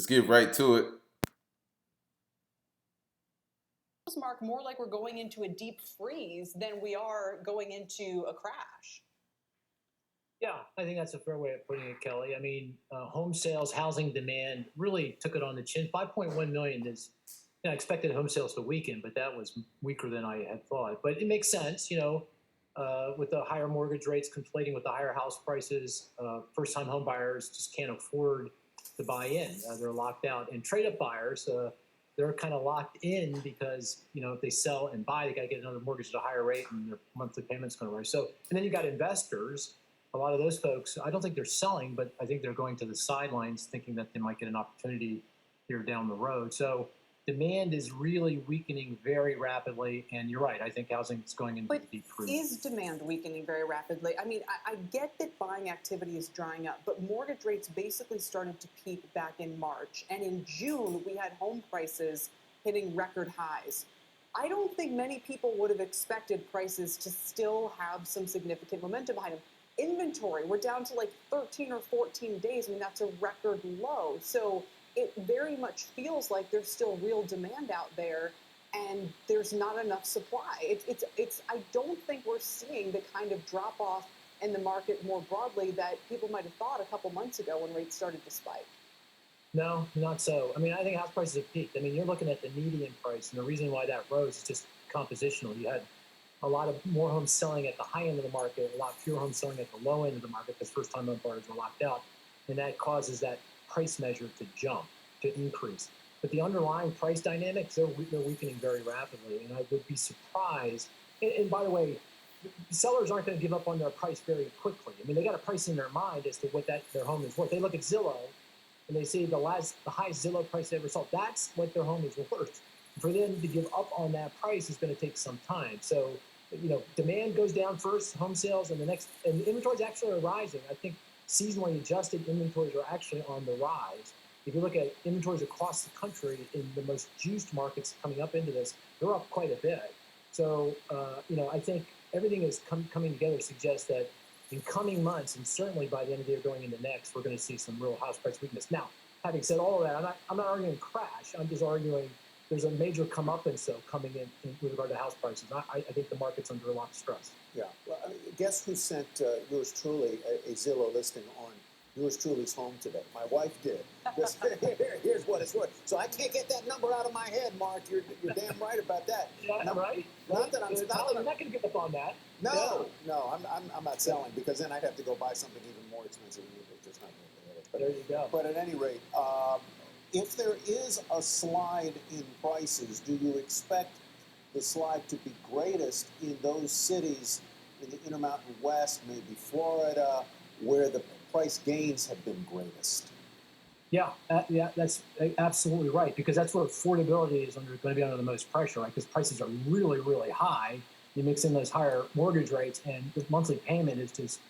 Let's get right to it. Mark, more like we're going into a deep freeze than we are going into a crash. Yeah, I think that's a fair way of putting it, Kelly. I mean, home sales, housing demand really took it on the chin. 5.1 million is, I expected home sales to weaken, but that was weaker than I had thought. But it makes sense, with the higher mortgage rates conflating with the higher house prices. First-time home buyers just can't afford to buy in. They're locked out. And trade-up buyers, they're kind of locked in because, if they sell and buy, they got to get another mortgage at a higher rate and their monthly payment's going to rise. So, and then you got investors. A lot of those folks, I don't think they're selling, but I think they're going to the sidelines thinking that they might get an opportunity here down the road. So demand is really weakening very rapidly. And you're right, I think housing is going into deep freeze. Is demand weakening very rapidly? I mean, I get that buying activity is drying up, but mortgage rates basically started to peak back in March. And in June, we had home prices hitting record highs. I don't think many people would have expected prices to still have some significant momentum behind them. Inventory, we're down to like 13 or 14 days. I mean, that's a record low. So it very much feels like there's still real demand out there and there's not enough supply. I don't think we're seeing the kind of drop off in the market more broadly that people might have thought a couple months ago when rates started to spike. No, not so. I mean, I think house prices have peaked. I mean, you're looking at the median price, and the reason why that rose is just compositional. You had a lot of more homes selling at the high end of the market, a lot fewer homes selling at the low end of the market because first-time home buyers were locked out, and that causes that price measure to jump, to increase. But the underlying price dynamics, they're weakening very rapidly, and I would be surprised. And by the way, sellers aren't going to give up on their price very quickly. I mean, they got a price in their mind as to what their home is worth. They look at Zillow, and they see the highest Zillow price they ever saw. That's what their home is worth. For them to give up on that price is going to take some time. So, demand goes down first, home sales, and the inventories actually are rising. I think seasonally adjusted inventories are actually on the rise. If you look at inventories across the country in the most juiced markets coming up into this, they're up quite a bit. So, I think everything is coming together suggests that in coming months, and certainly by the end of the year going into next, we're going to see some real house price weakness. Now, having said all of that, I'm not arguing crash. I'm just arguing there's a major comeuppance coming in with regard to house prices. I think the market's under a lot of stress. Yeah. Well, guess who sent yours truly a Zillow listing on yours truly's home today? My wife did. Here's what it's worth. So I can't get that number out of my head, Mark. You're damn right about that. Yeah, right. Not that I'm not going to give up on that. No, I'm not selling because then I'd have to go buy something even more expensive. Just not going to. There you go. But at any rate. If there is a slide in prices, do you expect the slide to be greatest in those cities in the Intermountain West, maybe Florida, where the price gains have been greatest? Yeah, that's absolutely right, because that's where affordability is going to be under the most pressure, right? Because prices are really, really high. You mix in those higher mortgage rates, and the monthly payment is just,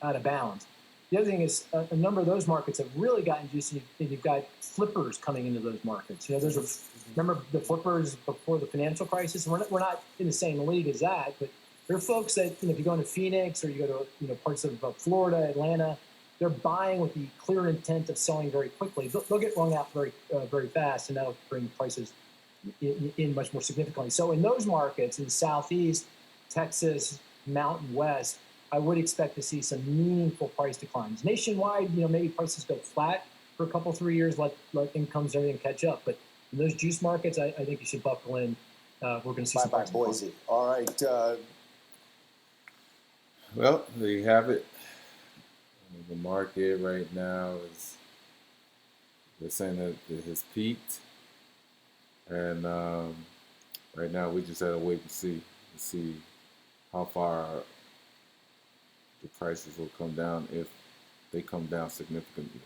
out of balance. The other thing is a number of those markets have really gotten juicy. You've got flippers coming into those markets. Remember the flippers before the financial crisis? We're not in the same league as that, but there are folks that, if you go into Phoenix or you go to parts of Florida, Atlanta, they're buying with the clear intent of selling very quickly. They'll get wrung out very fast, and that'll bring prices in much more significantly. So in those markets in the Southeast, Texas, Mountain West, I would expect to see some meaningful price declines. Nationwide, maybe prices go flat for a couple, 3 years, let incomes and everything catch up. But in those juice markets, I think you should buckle in. We're going to see some price declines. Boise. All right. Well, there you have it. The market right now they're saying that it has peaked. And right now we just have to wait to see how far the prices will come down, if they come down significantly.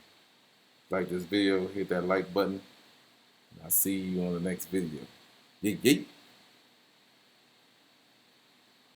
Like this video, hit that like button. I'll see you on the next video. Yeet, yeet.